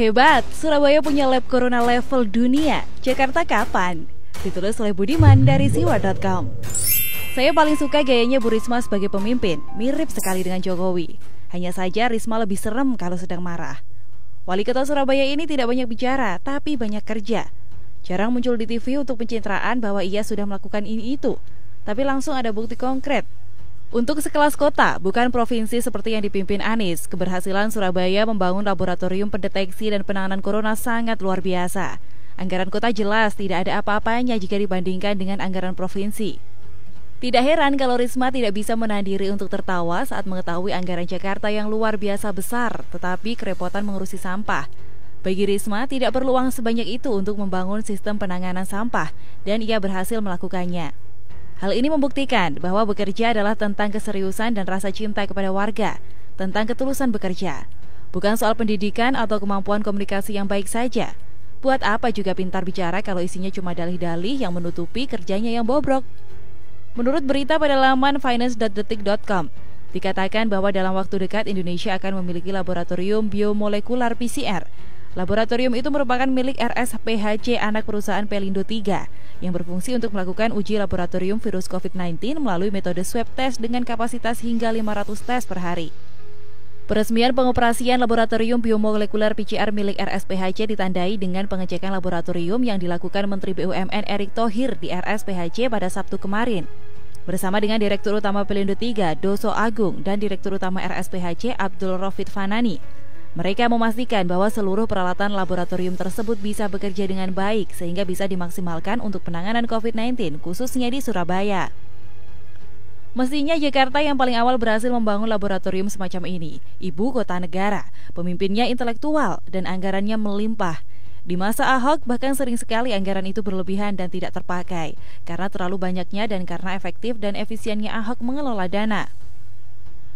Hebat, Surabaya punya lab corona level dunia. Jakarta kapan? Ditulis oleh Budiman dari siwa.com. Saya paling suka gayanya Bu Risma sebagai pemimpin, mirip sekali dengan Jokowi. Hanya saja Risma lebih serem kalau sedang marah. Wali kota Surabaya ini tidak banyak bicara, tapi banyak kerja. Jarang muncul di TV untuk pencitraan bahwa ia sudah melakukan ini itu, tapi langsung ada bukti konkret. Untuk sekelas kota, bukan provinsi seperti yang dipimpin Anies, keberhasilan Surabaya membangun laboratorium pendeteksi dan penanganan corona sangat luar biasa. Anggaran kota jelas tidak ada apa-apanya jika dibandingkan dengan anggaran provinsi. Tidak heran kalau Risma tidak bisa menahan diri untuk tertawa saat mengetahui anggaran Jakarta yang luar biasa besar, tetapi kerepotan mengurusi sampah. Bagi Risma, tidak perlu uang sebanyak itu untuk membangun sistem penanganan sampah, dan ia berhasil melakukannya. Hal ini membuktikan bahwa bekerja adalah tentang keseriusan dan rasa cinta kepada warga, tentang ketulusan bekerja. Bukan soal pendidikan atau kemampuan komunikasi yang baik saja. Buat apa juga pintar bicara kalau isinya cuma dalih-dalih yang menutupi kerjanya yang bobrok? Menurut berita pada laman finance.detik.com, dikatakan bahwa dalam waktu dekat Indonesia akan memiliki laboratorium biomolekular PCR. Laboratorium itu merupakan milik RSPHC anak perusahaan Pelindo 3 yang berfungsi untuk melakukan uji laboratorium virus COVID-19 melalui metode swab test dengan kapasitas hingga 500 tes per hari. Peresmian pengoperasian laboratorium biomolekular PCR milik RSPHC ditandai dengan pengecekan laboratorium yang dilakukan Menteri BUMN Erick Thohir di RSPHC pada Sabtu kemarin. Bersama dengan Direktur Utama Pelindo 3, Doso Agung, dan Direktur Utama RSPHC, Abdul Rofid Fanani. Mereka memastikan bahwa seluruh peralatan laboratorium tersebut bisa bekerja dengan baik sehingga bisa dimaksimalkan untuk penanganan COVID-19, khususnya di Surabaya. Mestinya Jakarta yang paling awal berhasil membangun laboratorium semacam ini. Ibu kota negara, pemimpinnya intelektual, dan anggarannya melimpah. Di masa Ahok bahkan sering sekali anggaran itu berlebihan dan tidak terpakai, karena terlalu banyaknya dan karena efektif dan efisiennya Ahok mengelola dana.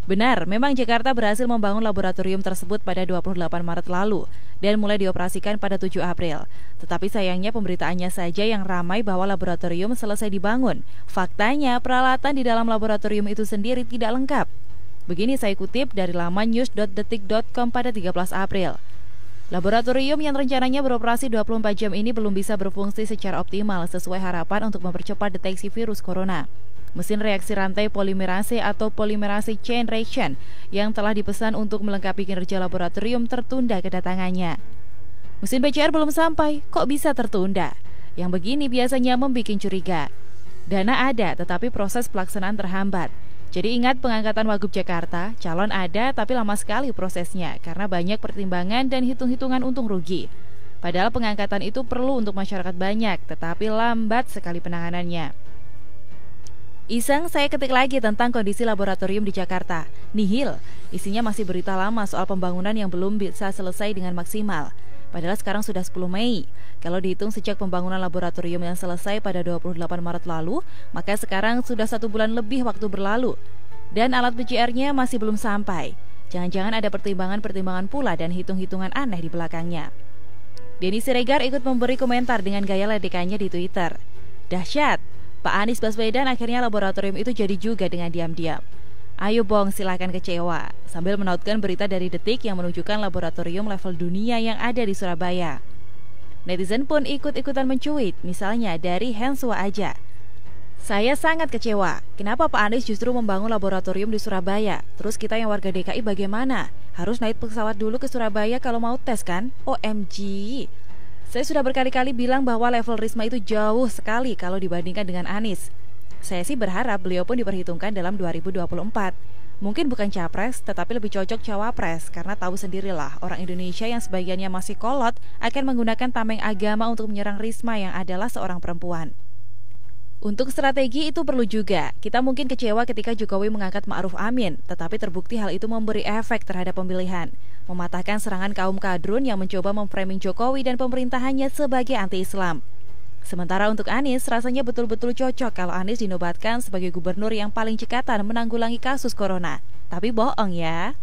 Benar, memang Jakarta berhasil membangun laboratorium tersebut pada 28 Maret lalu dan mulai dioperasikan pada 7 April. Tetapi sayangnya pemberitaannya saja yang ramai bahwa laboratorium selesai dibangun. Faktanya, peralatan di dalam laboratorium itu sendiri tidak lengkap. Begini saya kutip dari laman news.detik.com pada 13 April. Laboratorium yang rencananya beroperasi 24 jam ini belum bisa berfungsi secara optimal sesuai harapan untuk mempercepat deteksi virus corona. Mesin reaksi rantai polimerase atau polymerase chain reaction yang telah dipesan untuk melengkapi kinerja laboratorium tertunda kedatangannya. Mesin PCR belum sampai, kok bisa tertunda? Yang begini biasanya membuat curiga. Dana ada, tetapi proses pelaksanaan terhambat. Jadi ingat pengangkatan Wagub Jakarta, calon ada tapi lama sekali prosesnya karena banyak pertimbangan dan hitung-hitungan untung rugi. Padahal pengangkatan itu perlu untuk masyarakat banyak, tetapi lambat sekali penanganannya. Iseng saya ketik lagi tentang kondisi laboratorium di Jakarta. Nihil, isinya masih berita lama soal pembangunan yang belum bisa selesai dengan maksimal. Padahal sekarang sudah 10 Mei. Kalau dihitung sejak pembangunan laboratorium yang selesai pada 28 Maret lalu, maka sekarang sudah 1 bulan lebih waktu berlalu. Dan alat PCR-nya masih belum sampai. Jangan-jangan ada pertimbangan-pertimbangan pula dan hitung-hitungan aneh di belakangnya. Denny Siregar ikut memberi komentar dengan gaya ledekannya di Twitter. Dahsyat! Pak Anies Baswedan akhirnya laboratorium itu jadi juga dengan diam-diam. Ayo bong, silakan kecewa. Sambil menautkan berita dari Detik yang menunjukkan laboratorium level dunia yang ada di Surabaya. Netizen pun ikut-ikutan mencuit, misalnya dari Henswa aja. Saya sangat kecewa. Kenapa Pak Anies justru membangun laboratorium di Surabaya? Terus kita yang warga DKI bagaimana? Harus naik pesawat dulu ke Surabaya kalau mau tes kan? OMG. Saya sudah berkali-kali bilang bahwa level Risma itu jauh sekali kalau dibandingkan dengan Anies. Saya sih berharap beliau pun diperhitungkan dalam 2024. Mungkin bukan capres, tetapi lebih cocok cawapres, karena tahu sendirilah orang Indonesia yang sebagiannya masih kolot akan menggunakan tameng agama untuk menyerang Risma yang adalah seorang perempuan. Untuk strategi itu perlu juga. Kita mungkin kecewa ketika Jokowi mengangkat Ma'ruf Amin, tetapi terbukti hal itu memberi efek terhadap pemilihan, mematahkan serangan kaum kadrun yang mencoba memframing Jokowi dan pemerintahannya sebagai anti-Islam. Sementara untuk Anies, rasanya betul-betul cocok kalau Anies dinobatkan sebagai gubernur yang paling cekatan menanggulangi kasus corona. Tapi bohong ya.